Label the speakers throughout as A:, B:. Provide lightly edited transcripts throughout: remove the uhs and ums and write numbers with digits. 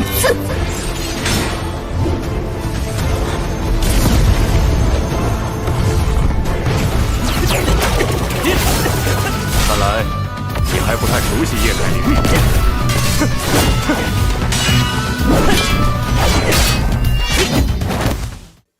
A: 次。
B: 看来你还不太熟悉叶改领域。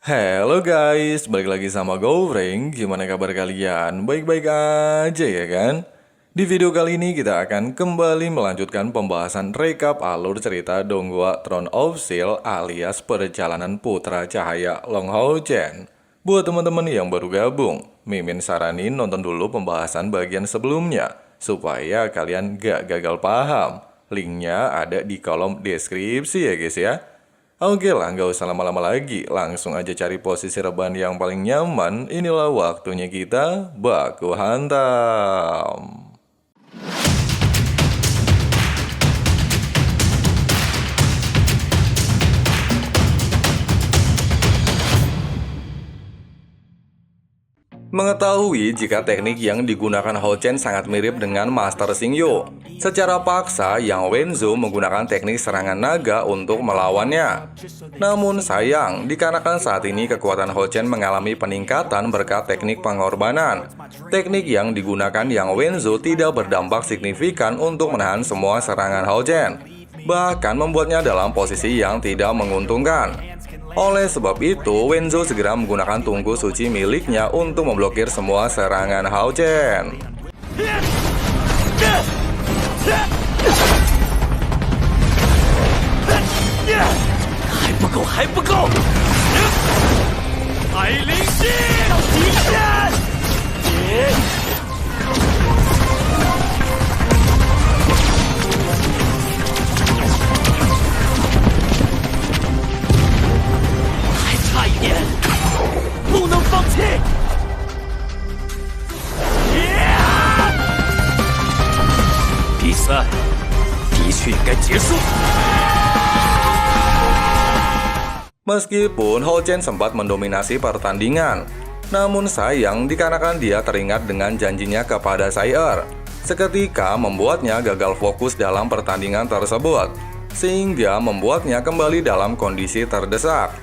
C: Halo guys, balik lagi sama Gowring. Gimana kabar kalian? Baik-baik aja ya kan? Di video kali ini kita akan kembali melanjutkan pembahasan rekap alur cerita Donghua Throne of Steel alias Perjalanan Putra Cahaya Long Hao Chen. Buat teman-teman yang baru gabung, Mimin saranin nonton dulu pembahasan bagian sebelumnya supaya kalian gak gagal paham. Linknya ada di kolom deskripsi ya guys ya. Oke lah, nggak usah lama-lama lagi, langsung aja cari posisi rebahan yang paling nyaman. Inilah waktunya kita baku hantam. Mengetahui jika teknik yang digunakan Hao Chen sangat mirip dengan Master Xingyu, secara paksa Yang Wenzhou menggunakan teknik serangan naga untuk melawannya. Namun sayang, dikarenakan saat ini kekuatan Hao Chen mengalami peningkatan berkat teknik pengorbanan. Teknik yang digunakan Yang Wenzhou tidak berdampak signifikan untuk menahan semua serangan Hao Chen, bahkan membuatnya dalam posisi yang tidak menguntungkan. Oleh sebab itu, Wenzhou segera menggunakan tungku suci miliknya untuk memblokir semua serangan Hao Chen.
B: 还不够，还不够！海灵系到极限！还差一点，不能放弃！比赛的确应该结束。
C: Meskipun Hao Chen sempat mendominasi pertandingan, namun sayang dikarenakan dia teringat dengan janjinya kepada Sai Er, seketika membuatnya gagal fokus dalam pertandingan tersebut, sehingga membuatnya kembali dalam kondisi terdesak.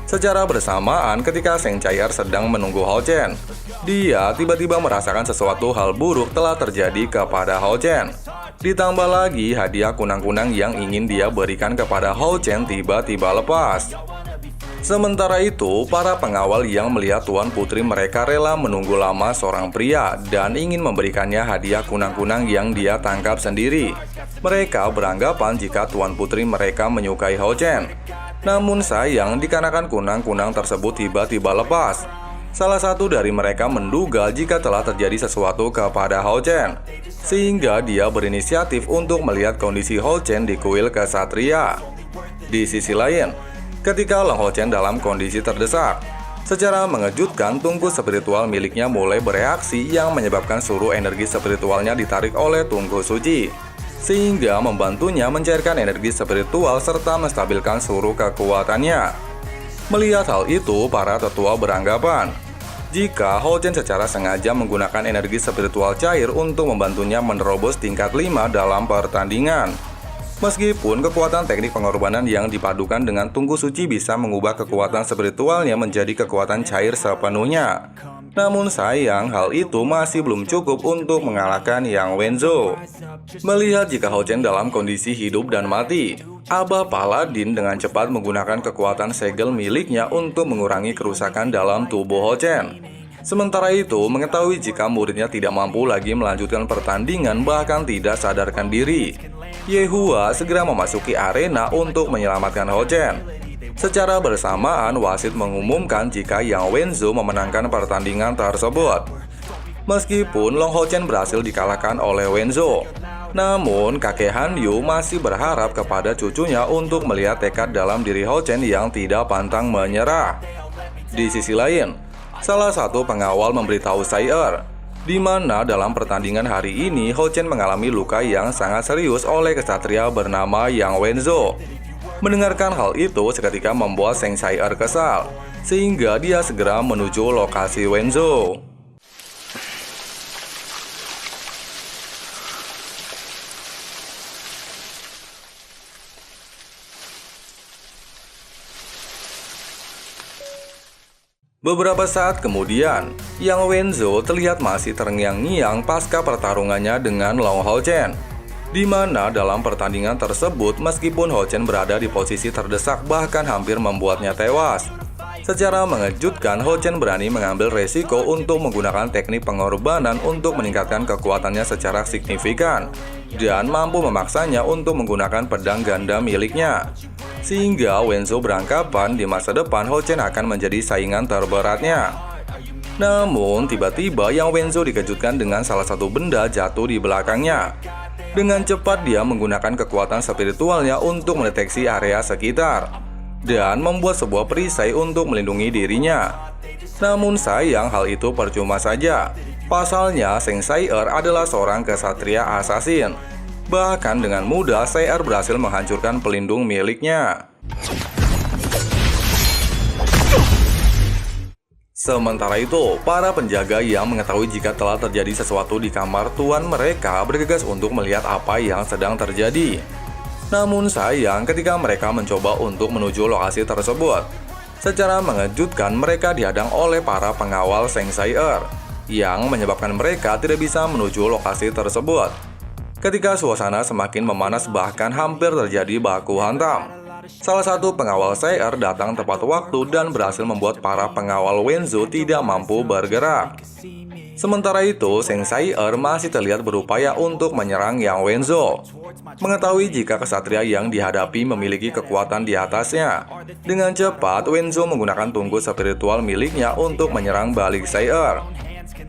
C: Secara bersamaan ketika Seng Chai Er sedang menunggu Hao Chen, dia tiba-tiba merasakan sesuatu hal buruk telah terjadi kepada Hao Chen. Ditambah lagi hadiah kunang-kunang yang ingin dia berikan kepada Hao Chen tiba-tiba lepas. Sementara itu, para pengawal yang melihat Tuan Putri mereka rela menunggu lama seorang pria dan ingin memberikannya hadiah kunang-kunang yang dia tangkap sendiri. Mereka beranggapan jika Tuan Putri mereka menyukai Hao Chen. Namun sayang dikarenakan kunang-kunang tersebut tiba-tiba lepas. Salah satu dari mereka menduga jika telah terjadi sesuatu kepada Hao Chen, sehingga dia berinisiatif untuk melihat kondisi Hao Chen di kuil kesatria. Di sisi lain, ketika Long Hao Chen dalam kondisi terdesak, secara mengejutkan tungku spiritual miliknya mulai bereaksi yang menyebabkan seluruh energi spiritualnya ditarik oleh tungku suci, sehingga membantunya mencairkan energi spiritual serta menstabilkan seluruh kekuatannya. Melihat hal itu, para tetua beranggapan jika Hao Chen secara sengaja menggunakan energi spiritual cair untuk membantunya menerobos tingkat 5 dalam pertandingan. Meskipun kekuatan teknik pengorbanan yang dipadukan dengan tungku suci bisa mengubah kekuatan spiritualnya menjadi kekuatan cair sepenuhnya, namun sayang hal itu masih belum cukup untuk mengalahkan Yang Wenzhou. Melihat jika Hao Chen dalam kondisi hidup dan mati, Abah Paladin dengan cepat menggunakan kekuatan segel miliknya untuk mengurangi kerusakan dalam tubuh Hao Chen. Sementara itu, mengetahui jika muridnya tidak mampu lagi melanjutkan pertandingan bahkan tidak sadarkan diri, Ye Hua segera memasuki arena untuk menyelamatkan Hao Chen. Secara bersamaan, wasit mengumumkan jika Yang Wenzhou memenangkan pertandingan tersebut. Meskipun Long Hao Chen berhasil dikalahkan oleh Wenzhou, namun kakek Han Yu masih berharap kepada cucunya untuk melihat tekad dalam diri Hao Chen yang tidak pantang menyerah. Di sisi lain, salah satu pengawal memberitahu Sai Er, di mana dalam pertandingan hari ini Hao Chen mengalami luka yang sangat serius oleh kesatria bernama Yang Wenzhou. Mendengarkan hal itu seketika membuat Seng Chai Er kesal, sehingga dia segera menuju lokasi Wenzhou. Beberapa saat kemudian, Yang Wenzo terlihat masih terngiang-ngiang pasca pertarungannya dengan Long Hao Chen, di mana dalam pertandingan tersebut meskipun Hao Chen berada di posisi terdesak bahkan hampir membuatnya tewas. Secara mengejutkan, Hao Chen berani mengambil resiko untuk menggunakan teknik pengorbanan untuk meningkatkan kekuatannya secara signifikan dan mampu memaksanya untuk menggunakan pedang ganda miliknya. Sehingga Wenzo beranggapan di masa depan Hao Chen akan menjadi saingan terberatnya. Namun tiba-tiba Yang Wenzo dikejutkan dengan salah satu benda jatuh di belakangnya. Dengan cepat dia menggunakan kekuatan spiritualnya untuk mendeteksi area sekitar dan membuat sebuah perisai untuk melindungi dirinya. Namun sayang hal itu percuma saja. Pasalnya Seng Sai-er adalah seorang kesatria asasin. Bahkan dengan mudah Sai-er berhasil menghancurkan pelindung miliknya. Sementara itu, para penjaga yang mengetahui jika telah terjadi sesuatu di kamar tuan mereka bergegas untuk melihat apa yang sedang terjadi. Namun sayang ketika mereka mencoba untuk menuju lokasi tersebut, secara mengejutkan mereka dihadang oleh para pengawal Seng Sai-er yang menyebabkan mereka tidak bisa menuju lokasi tersebut. Ketika suasana semakin memanas bahkan hampir terjadi baku hantam, salah satu pengawal Sai-er datang tepat waktu dan berhasil membuat para pengawal Wenzo tidak mampu bergerak. Sementara itu, Seng Sai-er masih terlihat berupaya untuk menyerang Yang Wenzo. Mengetahui jika kesatria yang dihadapi memiliki kekuatan di atasnya, dengan cepat Wenzo menggunakan tungku spiritual miliknya untuk menyerang balik Sai-er.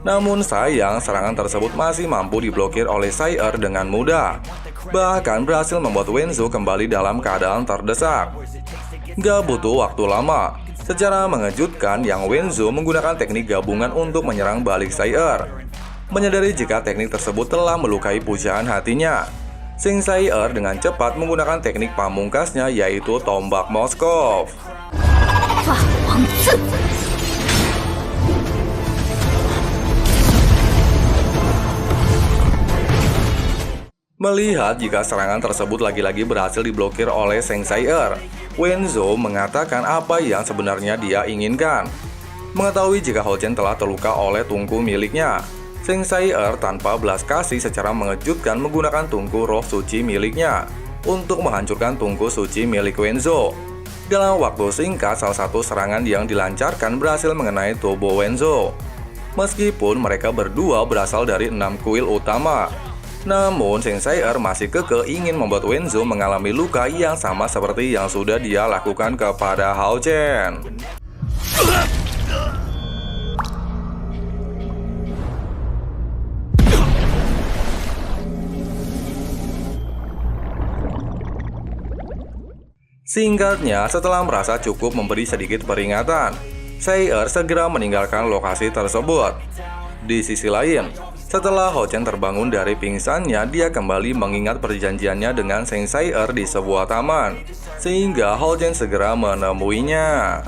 C: Namun sayang, serangan tersebut masih mampu diblokir oleh Sai-er dengan mudah. Bahkan berhasil membuat Wenzo kembali dalam keadaan terdesak. Gak butuh waktu lama, secara mengejutkan Yang Wenzo menggunakan teknik gabungan untuk menyerang balik Sai-er. Menyadari jika teknik tersebut telah melukai pujaan hatinya, Seng Sai-er dengan cepat menggunakan teknik pamungkasnya yaitu tombak Moskov. Melihat jika serangan tersebut lagi-lagi berhasil diblokir oleh Seng Sai-er, Wenzo mengatakan apa yang sebenarnya dia inginkan. Mengetahui jika Hao Chen telah terluka oleh tungku miliknya, Seng Sai-er tanpa belas kasih secara mengejutkan menggunakan tungku roh suci miliknya untuk menghancurkan tungku suci milik Wenzo. Dalam waktu singkat, salah satu serangan yang dilancarkan berhasil mengenai tubuh Wenzo. Meskipun mereka berdua berasal dari 6 kuil utama, namun Seng Sai-er masih kekeh ingin membuat Wenzo mengalami luka yang sama seperti yang sudah dia lakukan kepada Hao Chen. Singkatnya, setelah merasa cukup memberi sedikit peringatan, Sai-er segera meninggalkan lokasi tersebut. Di sisi lain, setelah Hao Chen terbangun dari pingsannya, dia kembali mengingat perjanjiannya dengan Seng Sai-er di sebuah taman, sehingga Hao Chen segera menemuinya.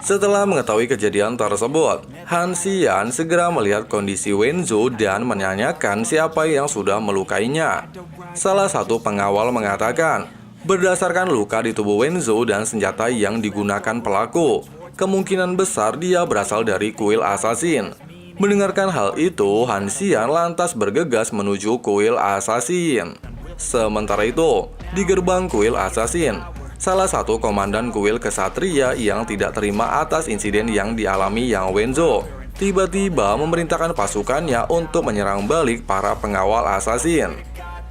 C: Setelah mengetahui kejadian tersebut, Han Xian segera melihat kondisi Wenzo dan menanyakan siapa yang sudah melukainya. Salah satu pengawal mengatakan, berdasarkan luka di tubuh Wenzo dan senjata yang digunakan pelaku, kemungkinan besar dia berasal dari kuil Assassin. Mendengarkan hal itu, Han Xian lantas bergegas menuju kuil Assassin. Sementara itu, di gerbang kuil Assassin, salah satu komandan kuil kesatria yang tidak terima atas insiden yang dialami Yang Wenzo tiba-tiba memerintahkan pasukannya untuk menyerang balik para pengawal Assassin.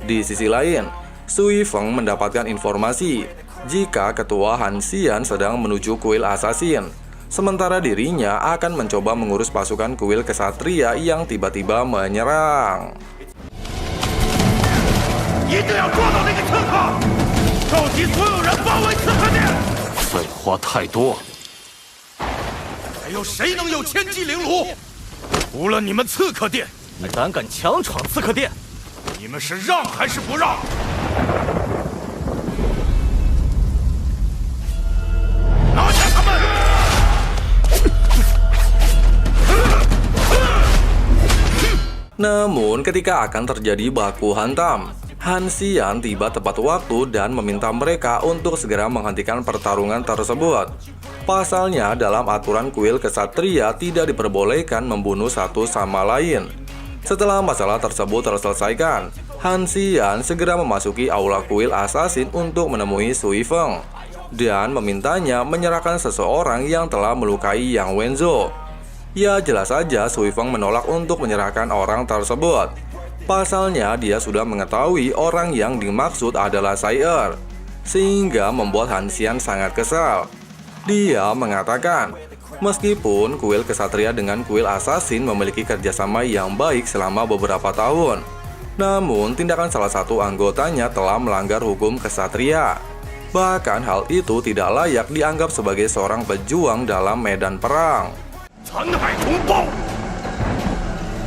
C: Di sisi lain, Sui Feng mendapatkan informasi jika ketua Han Xian sedang menuju kuil Assassin, sementara dirinya akan mencoba mengurus pasukan kuil kesatria yang tiba-tiba menyerang.
B: 召集所有人包围刺客殿！废话太多，还有谁能有千机灵炉？除了你们刺客殿，你胆敢强闯刺客殿？你们是让还是不让？拿下他们！
C: Namun ketika akan terjadi baku hantam, Han Xian tiba tepat waktu dan meminta mereka untuk segera menghentikan pertarungan tersebut. Pasalnya dalam aturan kuil kesatria tidak diperbolehkan membunuh satu sama lain. Setelah masalah tersebut terselesaikan, Han Xian segera memasuki aula kuil assassin untuk menemui Sui Feng dan memintanya menyerahkan seseorang yang telah melukai Yang Wenzo. Ya jelas saja Sui Feng menolak untuk menyerahkan orang tersebut. Pasalnya dia sudah mengetahui orang yang dimaksud adalah Sai Er, sehingga membuat Han Xian sangat kesal. Dia mengatakan, meskipun kuil kesatria dengan kuil assassin memiliki kerjasama yang baik selama beberapa tahun, namun tindakan salah satu anggotanya telah melanggar hukum kesatria. Bahkan hal itu tidak layak dianggap sebagai seorang pejuang dalam medan perang.
B: 残海同胞，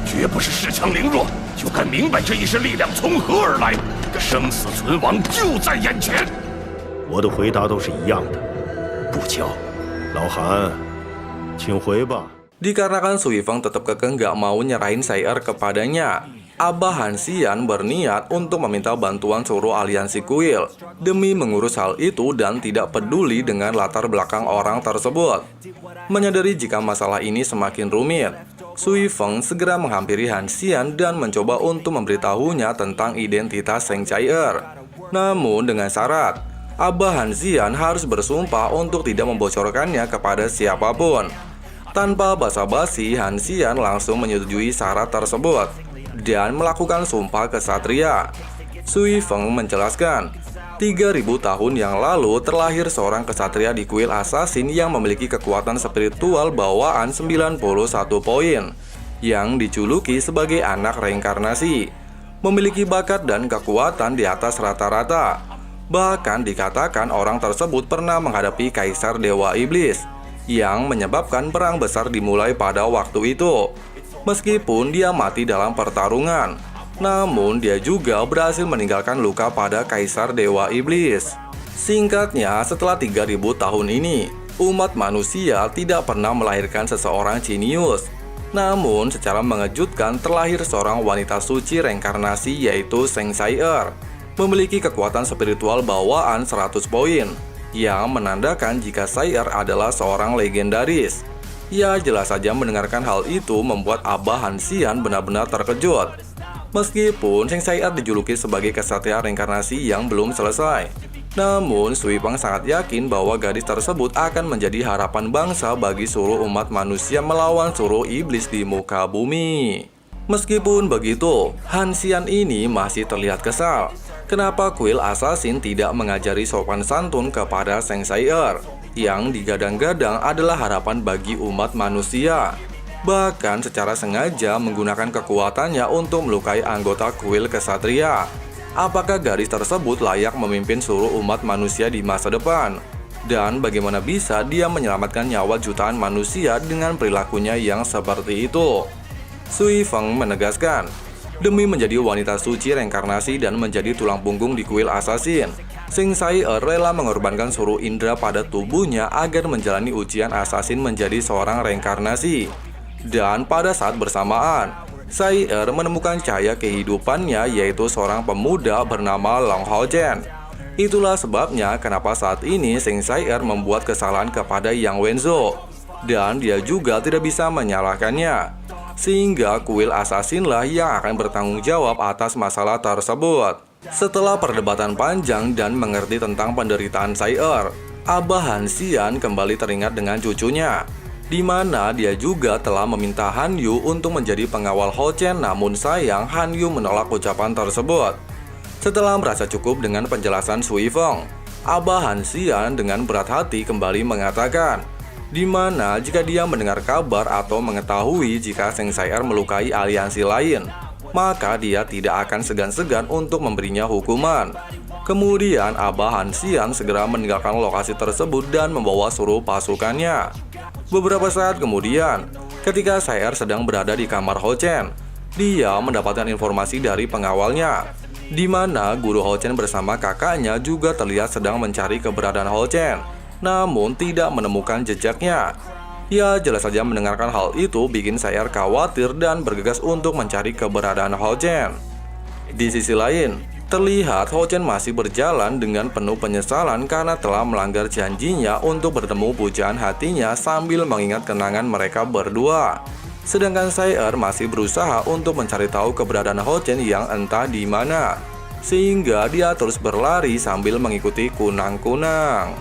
B: 绝不是恃强凌弱，就该明白这一身力量从何而来，生死存亡就在眼前。我的回答都是一样的，不交。老韩，请回吧。
C: Dikarenakan Sui Feng tetap kekeh gak mau nyerahin Sai Er kepadanya, Abah Han Xian berniat untuk meminta bantuan seluruh aliansi kuil demi mengurus hal itu dan tidak peduli dengan latar belakang orang tersebut. Menyadari jika masalah ini semakin rumit, Sui Feng segera menghampiri Han Xian dan mencoba untuk memberitahunya tentang identitas Seng Chai Er. Namun dengan syarat, Abah Han Xian harus bersumpah untuk tidak membocorkannya kepada siapapun. Tanpa basa-basi, Han Xian langsung menyetujui syarat tersebut dan melakukan sumpah kesatria. Sui Feng menjelaskan, 3000 tahun yang lalu terlahir seorang kesatria di kuil assassin yang memiliki kekuatan spiritual bawaan 91 poin, yang dijuluki sebagai anak reinkarnasi, memiliki bakat dan kekuatan di atas rata-rata. Bahkan dikatakan orang tersebut pernah menghadapi Kaisar Dewa Iblis, yang menyebabkan perang besar dimulai pada waktu itu. Meskipun dia mati dalam pertarungan, namun dia juga berhasil meninggalkan luka pada Kaisar Dewa Iblis. Singkatnya, setelah 3000 tahun ini, umat manusia tidak pernah melahirkan seseorang jenius. Namun secara mengejutkan terlahir seorang wanita suci reinkarnasi yaitu Seng Chai Er, memiliki kekuatan spiritual bawaan 100 poin, yang menandakan jika Sai Er adalah seorang legendaris. Ya jelas saja mendengarkan hal itu membuat Abah Han Xian benar-benar terkejut. Meskipun Seng Chai Er dijuluki sebagai kesatria reinkarnasi yang belum selesai, namun Sui Feng sangat yakin bahwa gadis tersebut akan menjadi harapan bangsa bagi seluruh umat manusia melawan seluruh iblis di muka bumi. Meskipun begitu, Han Xian ini masih terlihat kesal. Kenapa kuil assassin tidak mengajari sopan santun kepada Seng Chai Er, yang digadang-gadang adalah harapan bagi umat manusia, bahkan secara sengaja menggunakan kekuatannya untuk melukai anggota kuil kesatria. Apakah gadis tersebut layak memimpin seluruh umat manusia di masa depan? Dan bagaimana bisa dia menyelamatkan nyawa jutaan manusia dengan perilakunya yang seperti itu? Sui Feng menegaskan, demi menjadi wanita suci reinkarnasi dan menjadi tulang punggung di kuil assassin, Seng Chai Er rela mengorbankan seluruh indera pada tubuhnya agar menjalani ujian assassin menjadi seorang reinkarnasi. Dan pada saat bersamaan, Chai Er menemukan cahaya kehidupannya yaitu seorang pemuda bernama Long Hao Chen. Itulah sebabnya kenapa saat ini Seng Chai Er membuat kesalahan kepada Yang Wenzo, dan dia juga tidak bisa menyalahkannya. Sehingga kuil assassin lah yang akan bertanggung jawab atas masalah tersebut. Setelah perdebatan panjang dan mengerti tentang penderitaan Chai Er, Abah Han Xian kembali teringat dengan cucunya, di mana dia juga telah meminta Han Yu untuk menjadi pengawal Hao Chen, namun sayang Han Yu menolak ucapan tersebut. Setelah merasa cukup dengan penjelasan Sui Feng, Abah Han Xian dengan berat hati kembali mengatakan, di mana jika dia mendengar kabar atau mengetahui jika Seng Chai Er melukai aliansi lain, maka dia tidak akan segan-segan untuk memberinya hukuman. Kemudian Abah Han Xian segera meninggalkan lokasi tersebut dan membawa seluruh pasukannya. Beberapa saat kemudian, ketika Chai Er sedang berada di kamar Hao Chen, dia mendapatkan informasi dari pengawalnya, di mana guru Hao Chen bersama kakaknya juga terlihat sedang mencari keberadaan Hao Chen, namun tidak menemukan jejaknya. Ya, jelas saja mendengarkan hal itu bikin Sai-er khawatir dan bergegas untuk mencari keberadaan Hao Chen. Di sisi lain, terlihat Hao Chen masih berjalan dengan penuh penyesalan karena telah melanggar janjinya untuk bertemu pujaan hatinya sambil mengingat kenangan mereka berdua. Sedangkan Sai-er masih berusaha untuk mencari tahu keberadaan Hao Chen yang entah di mana, sehingga dia terus berlari sambil mengikuti kunang-kunang.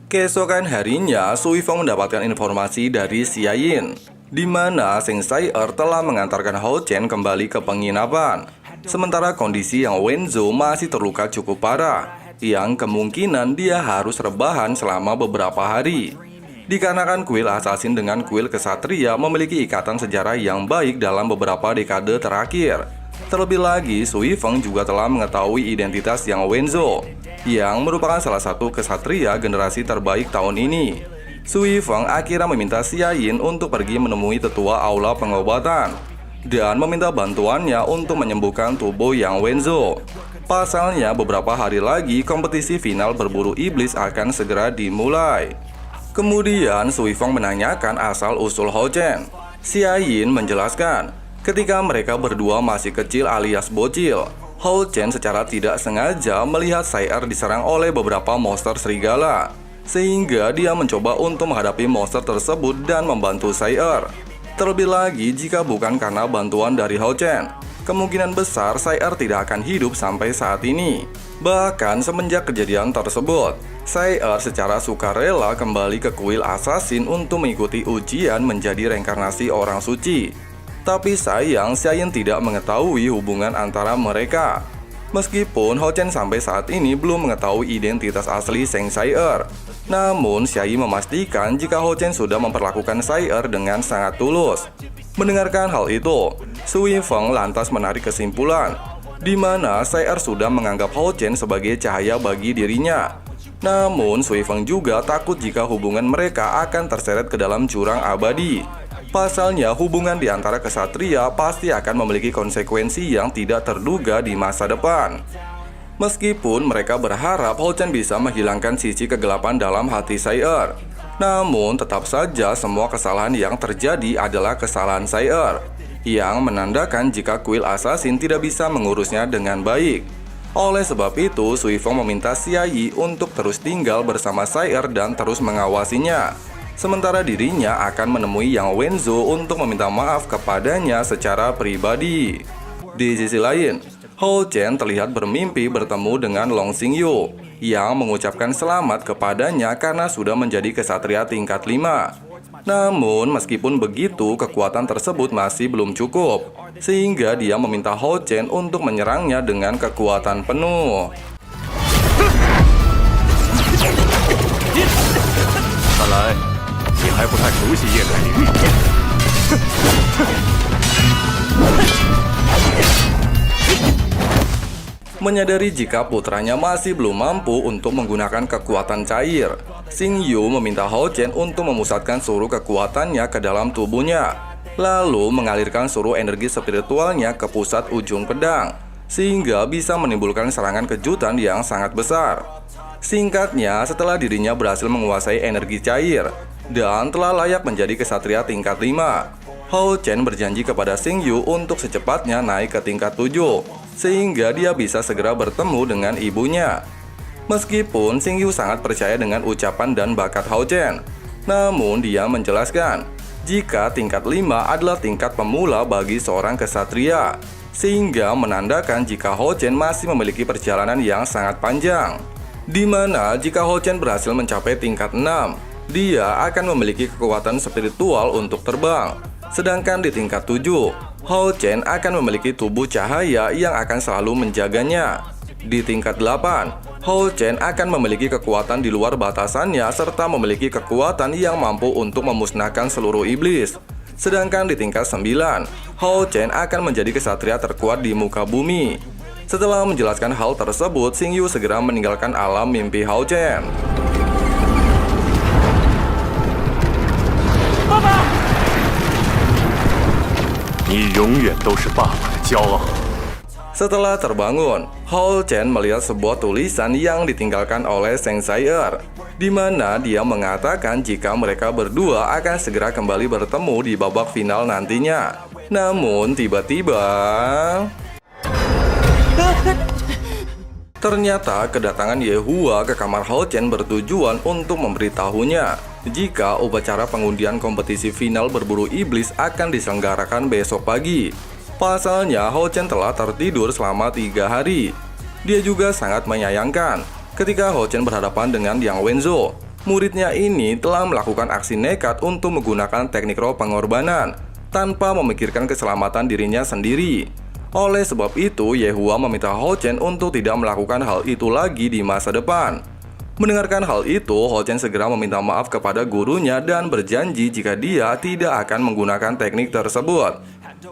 C: Keesokan harinya, Su Yifeng mendapatkan informasi dari Xia Yin, di mana Seng Sai-er telah mengantarkan Hao Chen kembali ke penginapan. Sementara kondisi Yang Wenzhou masih terluka cukup parah, yang kemungkinan dia harus rebahan selama beberapa hari. Dikarenakan kuil assassin dengan kuil kesatria memiliki ikatan sejarah yang baik dalam beberapa dekade terakhir. Terlebih lagi, Su Yifeng juga telah mengetahui identitas Yang Wenzhou, yang merupakan salah satu kesatria generasi terbaik tahun ini. Su Yifeng akhirnya meminta Xia Yin untuk pergi menemui tetua aula pengobatan dan meminta bantuannya untuk menyembuhkan tubuh Yang Wenzhou. Pasalnya, beberapa hari lagi kompetisi final berburu iblis akan segera dimulai. Kemudian Su Yifeng menanyakan asal-usul Hao Chen. Xia Yin menjelaskan, ketika mereka berdua masih kecil alias bocil, Hao Chen secara tidak sengaja melihat Sai-er diserang oleh beberapa monster serigala, sehingga dia mencoba untuk menghadapi monster tersebut dan membantu Sai-er. Terlebih lagi, jika bukan karena bantuan dari Hao Chen, kemungkinan besar Sai-er tidak akan hidup sampai saat ini. Bahkan semenjak kejadian tersebut, Sai-er secara sukarela kembali ke kuil assassin untuk mengikuti ujian menjadi reinkarnasi orang suci. Tapi sayang, Xia Yin tidak mengetahui hubungan antara mereka. Meskipun Hao Chen sampai saat ini belum mengetahui identitas asli Seng Sai-er, namun Xia Yin memastikan jika Hao Chen sudah memperlakukan Sai-er dengan sangat tulus. Mendengarkan hal itu, Su Yifeng lantas menarik kesimpulan, di mana Sai-er sudah menganggap Hao Chen sebagai cahaya bagi dirinya. Namun, Su Yifeng juga takut jika hubungan mereka akan terseret ke dalam jurang abadi. Pasalnya, hubungan di antara kesatria pasti akan memiliki konsekuensi yang tidak terduga di masa depan. Meskipun mereka berharap Hao Chen bisa menghilangkan sisi kegelapan dalam hati Sai-er, namun tetap saja semua kesalahan yang terjadi adalah kesalahan Sai-er, yang menandakan jika kuil assassin tidak bisa mengurusnya dengan baik. Oleh sebab itu, Su Yifeng meminta Xia Yi untuk terus tinggal bersama Sai-er dan terus mengawasinya. Sementara dirinya akan menemui Yang Wenzhou untuk meminta maaf kepadanya secara pribadi. Di sisi lain, Hao Chen terlihat bermimpi bertemu dengan Long Xingyu, yang mengucapkan selamat kepadanya karena sudah menjadi kesatria tingkat 5. Namun, meskipun begitu, kekuatan tersebut masih belum cukup, sehingga dia meminta Hao Chen untuk menyerangnya dengan kekuatan penuh.
B: 看来你还不太熟悉夜海领域。
C: Menyadari jika putranya masih belum mampu untuk menggunakan kekuatan cair, Xingyu meminta Hao Chen untuk memusatkan seluruh kekuatannya ke dalam tubuhnya, lalu mengalirkan seluruh energi spiritualnya ke pusat ujung pedang, sehingga bisa menimbulkan serangan kejutan yang sangat besar. Singkatnya, setelah dirinya berhasil menguasai energi cair dan telah layak menjadi kesatria tingkat 5, Hao Chen berjanji kepada Xingyu untuk secepatnya naik ke tingkat 7, sehingga dia bisa segera bertemu dengan ibunya. Meskipun Xingyu sangat percaya dengan ucapan dan bakat Hao Chen, namun dia menjelaskan jika tingkat 5 adalah tingkat pemula bagi seorang kesatria, sehingga menandakan jika Hao Chen masih memiliki perjalanan yang sangat panjang, di mana jika Hao Chen berhasil mencapai tingkat 6, dia akan memiliki kekuatan spiritual untuk terbang. Sedangkan di tingkat 7, Hao Chen akan memiliki tubuh cahaya yang akan selalu menjaganya. Di tingkat 8, Hao Chen akan memiliki kekuatan di luar batasannya serta memiliki kekuatan yang mampu untuk memusnahkan seluruh iblis. Sedangkan di tingkat 9, Hao Chen akan menjadi kesatria terkuat di muka bumi. Setelah menjelaskan hal tersebut, Xingyu segera meninggalkan alam mimpi Hao Chen.
B: 你永远都是爸爸的骄傲。
C: Setelah terbangun, Hao Chen melihat sebuah tulisan yang ditinggalkan oleh Zheng Zai'er, di mana dia mengatakan jika mereka berdua akan segera kembali bertemu di babak final nantinya. Namun tiba-tiba ternyata kedatangan Yehua ke kamar Hao Chen bertujuan untuk memberitahunya jika upacara pengundian kompetisi final berburu iblis akan diselenggarakan besok pagi. Pasalnya, Hao Chen telah tertidur selama 3 hari. Dia juga sangat menyayangkan ketika Hao Chen berhadapan dengan Yang Wenzhou. Muridnya ini telah melakukan aksi nekat untuk menggunakan teknik roh pengorbanan tanpa memikirkan keselamatan dirinya sendiri. Oleh sebab itu, Yehua meminta Hao Chen untuk tidak melakukan hal itu lagi di masa depan. Mendengarkan hal itu, Hao Chen segera meminta maaf kepada gurunya dan berjanji jika dia tidak akan menggunakan teknik tersebut.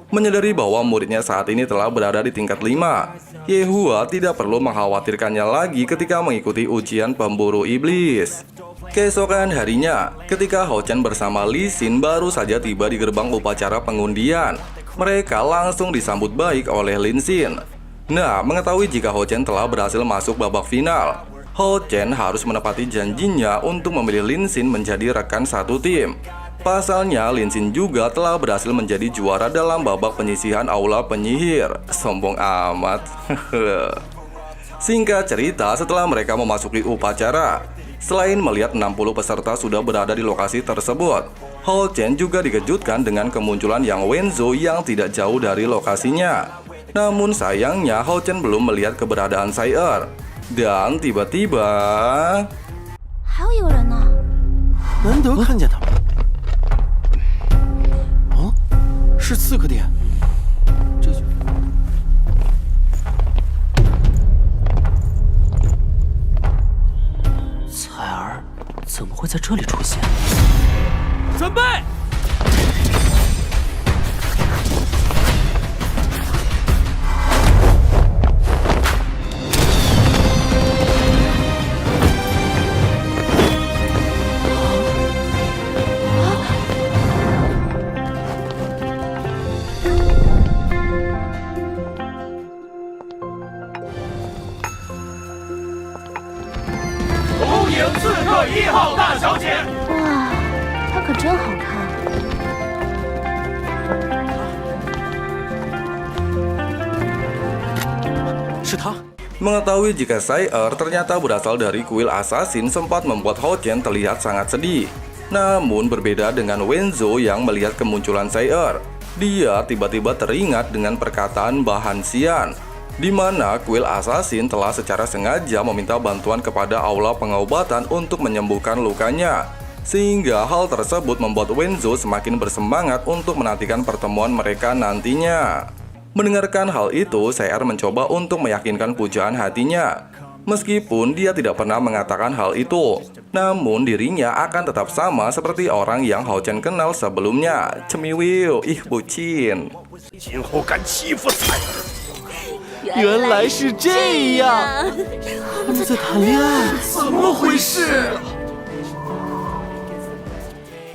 C: Menyadari bahwa muridnya saat ini telah berada di tingkat 5, Yehua tidak perlu mengkhawatirkannya lagi ketika mengikuti ujian pemburu iblis. Keesokan harinya, ketika Hao Chen bersama Li Xin baru saja tiba di gerbang upacara pengundian, mereka langsung disambut baik oleh Lin Xin. Nah, mengetahui jika Hao Chen telah berhasil masuk babak final, Hao Chen harus menepati janjinya untuk memilih Lin Xin menjadi rekan satu tim. Pasalnya, Lin Xin juga telah berhasil menjadi juara dalam babak penyisihan aula penyihir. Sombong amat. Singkat cerita, setelah mereka memasuki upacara, selain melihat 60 peserta sudah berada di lokasi tersebut, Hao Chen juga dikejutkan dengan kemunculan Yang Wenzhou yang tidak jauh dari lokasinya. Namun sayangnya, Hao Chen belum melihat keberadaan Zai'er. Dan tiba-tiba...
A: 还有人呢？
D: 难得看见他们。是刺客店，这就彩儿怎么会在这里出现？
B: 准备！刺客1号大小姐，
A: 哇，她可真好看。
D: 是他。
C: Mengetahui jika Zai'er ternyata berasal dari kuil assassin sempat membuat Hao Chen terlihat sangat sedih. Namun berbeda dengan Wenzhou yang melihat kemunculan Zai'er, dia tiba-tiba teringat dengan perkataan Bahan Xian, di mana kuil assassin telah secara sengaja meminta bantuan kepada aula pengobatan untuk menyembuhkan lukanya. Sehingga hal tersebut membuat Wenzhou semakin bersemangat untuk menantikan pertemuan mereka nantinya. Mendengarkan hal itu, Zai'er mencoba untuk meyakinkan pujaan hatinya. Meskipun dia tidak pernah mengatakan hal itu, namun dirinya akan tetap sama seperti orang yang Hao Chen kenal sebelumnya. Cemiwiu, ih bucin.
B: 今后敢欺负彩儿，
D: 原来是这样，他们在谈恋爱，
B: 怎么回事？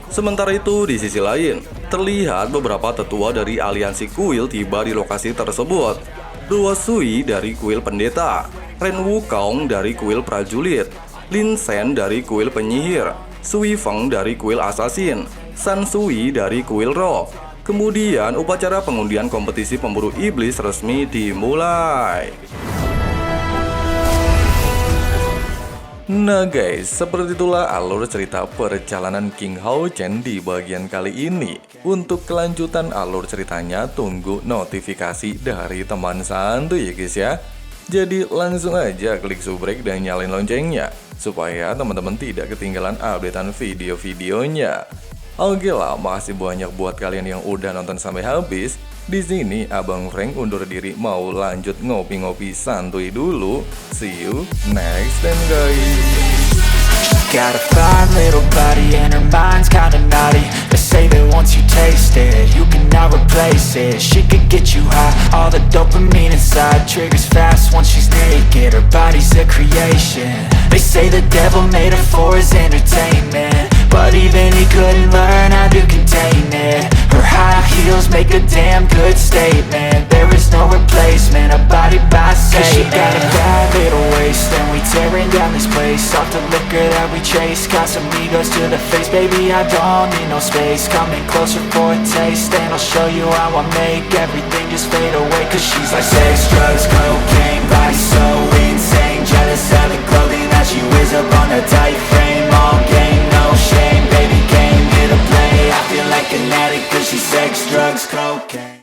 C: Sementara itu, di sisi lain, terlihat beberapa tetua dari aliansi kuil tiba di lokasi tersebut. Duo Sui dari kuil pendeta, Ren Wukong dari kuil prajurit, Lin Shen dari kuil penyihir, Sui Feng dari kuil assassin, San Sui dari kuil roh. Kemudian upacara pengundian kompetisi pemburu iblis resmi dimulai. Nah guys, seperti itulah alur cerita perjalanan King Hao Chen di bagian kali ini. Untuk kelanjutan alur ceritanya, tunggu notifikasi dari teman santuy ya guys ya. Jadi langsung aja klik subrek dan nyalain loncengnya, supaya teman-teman tidak ketinggalan updatean video-videonya. Oke lah, makasih banyak buat kalian yang udah nonton sampai habis. Di sini Abang Frank undur diri mau lanjut ngopi-ngopi santuy dulu. See you next time guys.
E: Got a fine little body and her mind's kinda naughty. They say that once you taste it, you cannot replace it. She could get you high, all the dopamine inside triggers fast once she's naked. Her body's a creation. They say the devil made her for his entertainment, but even he couldn't learn how to contain it. Her high heels make a damn good statement. There is no replacement, a body by Satan. She got a bad little waist, and we tearing down this place. Off the liquor that we chase, got some egos to the face. Baby, I don't need no space, coming closer for a taste, and I'll show you how I make everything just fade away. Cause she's like sex, drugs, cocaine, body so